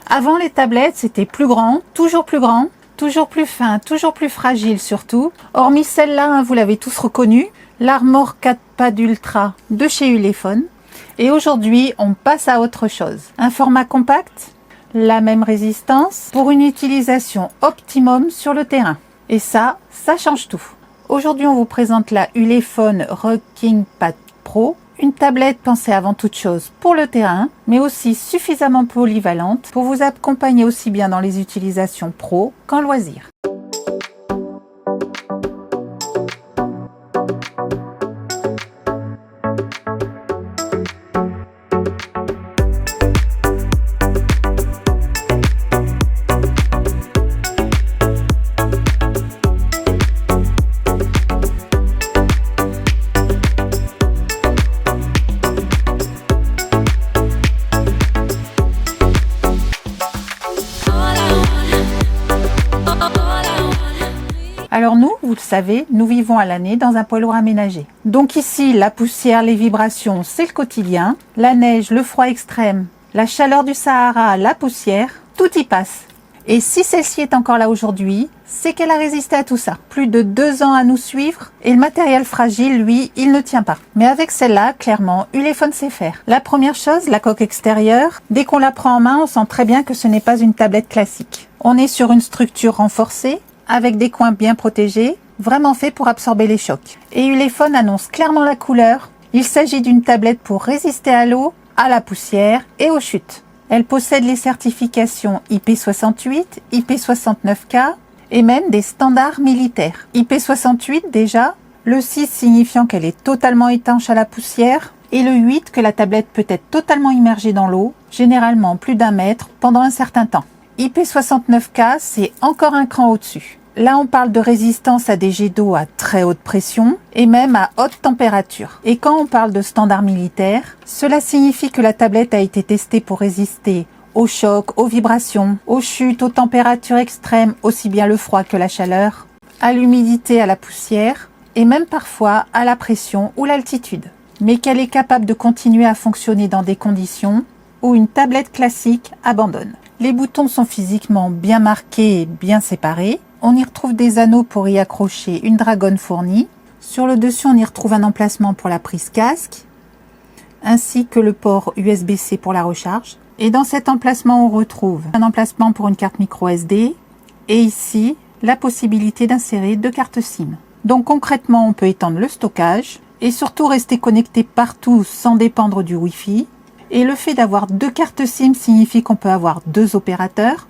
Avant, les tablettes, c'était plus grand, toujours plus fin, toujours plus fragile surtout. Hormis celle-là, hein, vous l'avez tous reconnue, l'Armor 4 Pad Ultra de chez Ulefone. Et aujourd'hui, on passe à autre chose. Un format compact, la même résistance, pour une utilisation optimum sur le terrain. Et ça change tout. Aujourd'hui, on vous présente la Ulefone Rocking Pad Pro, une tablette pensée avant toute chose pour le terrain, mais aussi suffisamment polyvalente pour vous accompagner aussi bien dans les utilisations pro qu'en loisir. Alors nous, vous le savez, nous vivons à l'année dans un poids lourd aménagé. Donc ici, la poussière, les vibrations, c'est le quotidien. La neige, le froid extrême, la chaleur du Sahara, la poussière, tout y passe. Et si celle-ci est encore là aujourd'hui, c'est qu'elle a résisté à tout ça. Plus de 2 ans à nous suivre et le matériel fragile, lui, il ne tient pas. Mais avec celle-là, clairement, Ulefone sait faire. La première chose, la coque extérieure, dès qu'on la prend en main, on sent très bien que ce n'est pas une tablette classique. On est sur une structure renforcée, avec des coins bien protégés, vraiment fait pour absorber les chocs. Et Ulefone annonce clairement la couleur. Il s'agit d'une tablette pour résister à l'eau, à la poussière et aux chutes. Elle possède les certifications IP68, IP69K et même des standards militaires. IP68 déjà, le 6 signifiant qu'elle est totalement étanche à la poussière et le 8 que la tablette peut être totalement immergée dans l'eau, généralement plus d'1 mètre pendant un certain temps. IP69K, c'est encore un cran au-dessus. Là, on parle de résistance à des jets d'eau à très haute pression et même à haute température. Et quand on parle de standard militaire, cela signifie que la tablette a été testée pour résister aux chocs, aux vibrations, aux chutes, aux températures extrêmes, aussi bien le froid que la chaleur, à l'humidité, à la poussière et même parfois à la pression ou l'altitude. Mais qu'elle est capable de continuer à fonctionner dans des conditions où une tablette classique abandonne. Les boutons sont physiquement bien marqués et bien séparés. On y retrouve des anneaux pour y accrocher une dragonne fournie. Sur le dessus, on y retrouve un emplacement pour la prise casque, ainsi que le port USB-C pour la recharge. Et dans cet emplacement, on retrouve un emplacement pour une carte micro SD et ici, la possibilité d'insérer 2 cartes SIM. Donc concrètement, on peut étendre le stockage et surtout rester connecté partout sans dépendre du Wi-Fi. Et le fait d'avoir 2 cartes SIM signifie qu'on peut avoir 2 opérateurs,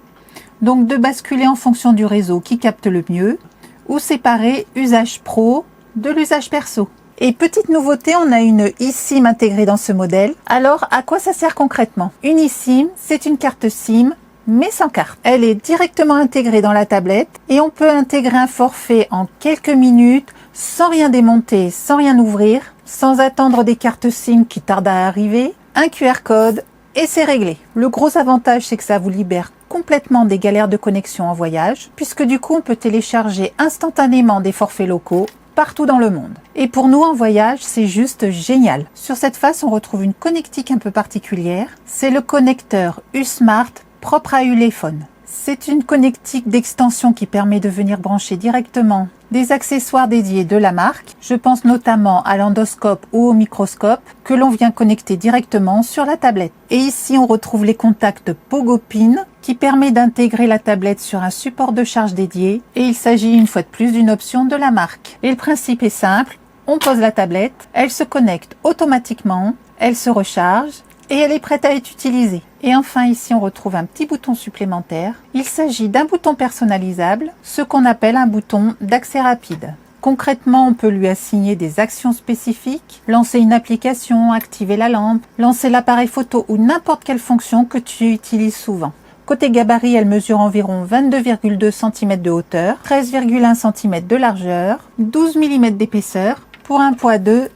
donc de basculer en fonction du réseau qui capte le mieux, ou séparer usage pro de l'usage perso. Et petite nouveauté, on a une eSIM intégrée dans ce modèle. Alors, à quoi ça sert concrètement? Une eSIM, c'est une carte SIM, mais sans carte. Elle est directement intégrée dans la tablette et on peut intégrer un forfait en quelques minutes, sans rien démonter, sans rien ouvrir, sans attendre des cartes SIM qui tardent à arriver, un QR code et c'est réglé. Le gros avantage, c'est que ça vous libère complètement des galères de connexion en voyage, puisque du coup, on peut télécharger instantanément des forfaits locaux partout dans le monde. Et pour nous, en voyage, c'est juste génial. Sur cette face, on retrouve une connectique un peu particulière. C'est le connecteur U-Smart propre à Ulefone. C'est une connectique d'extension qui permet de venir brancher directement des accessoires dédiés de la marque. Je pense notamment à l'endoscope ou au microscope que l'on vient connecter directement sur la tablette. Et ici, on retrouve les contacts Pogo Pin qui permet d'intégrer la tablette sur un support de charge dédié. Et il s'agit une fois de plus d'une option de la marque. Et le principe est simple. On pose la tablette, elle se connecte automatiquement, elle se recharge et elle est prête à être utilisée. Et enfin ici on retrouve un petit bouton supplémentaire. Il s'agit d'un bouton personnalisable, ce qu'on appelle un bouton d'accès rapide. Concrètement, on peut lui assigner des actions spécifiques, lancer une application, activer la lampe, lancer l'appareil photo ou n'importe quelle fonction que tu utilises souvent. Côté gabarit, elle mesure environ 22,2 cm de hauteur, 13,1 cm de largeur, 12 mm d'épaisseur pour un poids de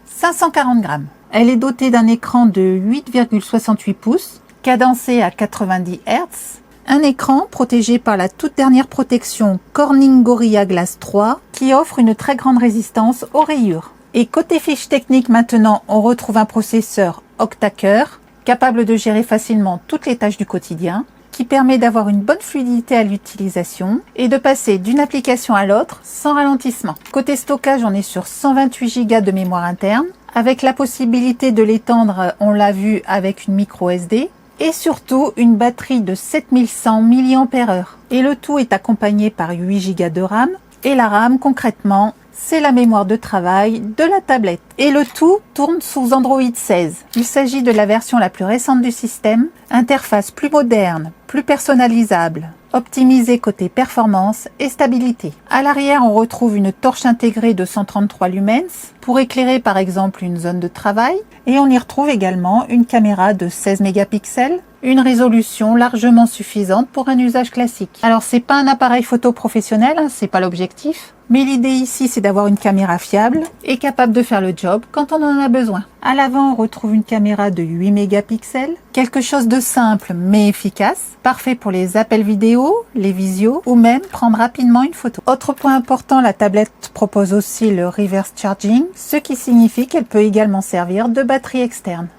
540 grammes. Elle est dotée d'un écran de 8,68 pouces, cadencé à 90 Hz, un écran protégé par la toute dernière protection Corning Gorilla Glass 3 qui offre une très grande résistance aux rayures. Et côté fiche technique maintenant, on retrouve un processeur octa-cœur capable de gérer facilement toutes les tâches du quotidien, qui permet d'avoir une bonne fluidité à l'utilisation et de passer d'une application à l'autre sans ralentissement. Côté stockage, on est sur 128 Go de mémoire interne, avec la possibilité de l'étendre, on l'a vu, avec une micro SD, et surtout une batterie de 7100 mAh. Et le tout est accompagné par 8 Go de RAM, et la RAM, concrètement, c'est la mémoire de travail de la tablette. Et le tout tourne sous Android 16. Il s'agit de la version la plus récente du système, interface plus moderne, plus personnalisable, optimisée côté performance et stabilité. À l'arrière, on retrouve une torche intégrée de 133 lumens pour éclairer par exemple une zone de travail, et on y retrouve également une caméra de 16 mégapixels, une résolution largement suffisante pour un usage classique. Alors c'est pas un appareil photo professionnel, c'est pas l'objectif, mais l'idée ici c'est d'avoir une caméra fiable et capable de faire le job quand on en a besoin. À l'avant, on retrouve une caméra de 8 mégapixels, quelque chose de simple mais efficace, parfait pour les appels vidéo, les visios ou même prendre rapidement une photo. Autre point important, la tablette propose aussi le reverse charging, ce qui signifie qu'elle peut également servir de batterie externe.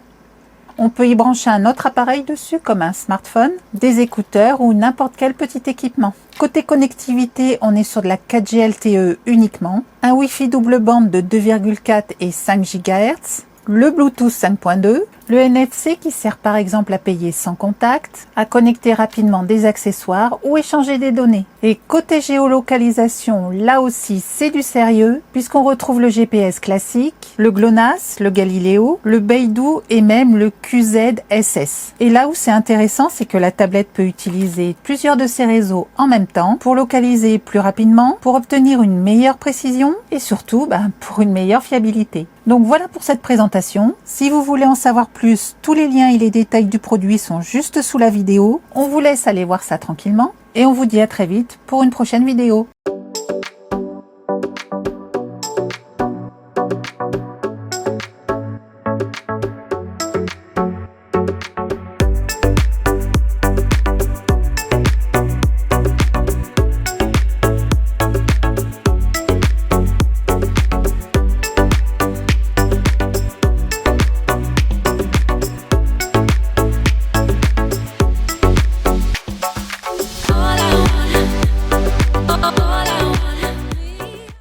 On peut y brancher un autre appareil dessus comme un smartphone, des écouteurs ou n'importe quel petit équipement. Côté connectivité, on est sur de la 4G LTE uniquement, un Wi-Fi double bande de 2,4 et 5 GHz, le Bluetooth 5.2, le NFC qui sert par exemple à payer sans contact, à connecter rapidement des accessoires ou échanger des données. Et côté géolocalisation, là aussi c'est du sérieux puisqu'on retrouve le GPS classique, le GLONASS, le Galileo, le Beidou et même le QZSS. Et là où c'est intéressant, c'est que la tablette peut utiliser plusieurs de ces réseaux en même temps pour localiser plus rapidement, pour obtenir une meilleure précision et surtout pour une meilleure fiabilité. Donc voilà pour cette présentation. Si vous voulez en savoir plus, tous les liens et les détails du produit sont juste sous la vidéo. On vous laisse aller voir ça tranquillement et on vous dit à très vite pour une prochaine vidéo.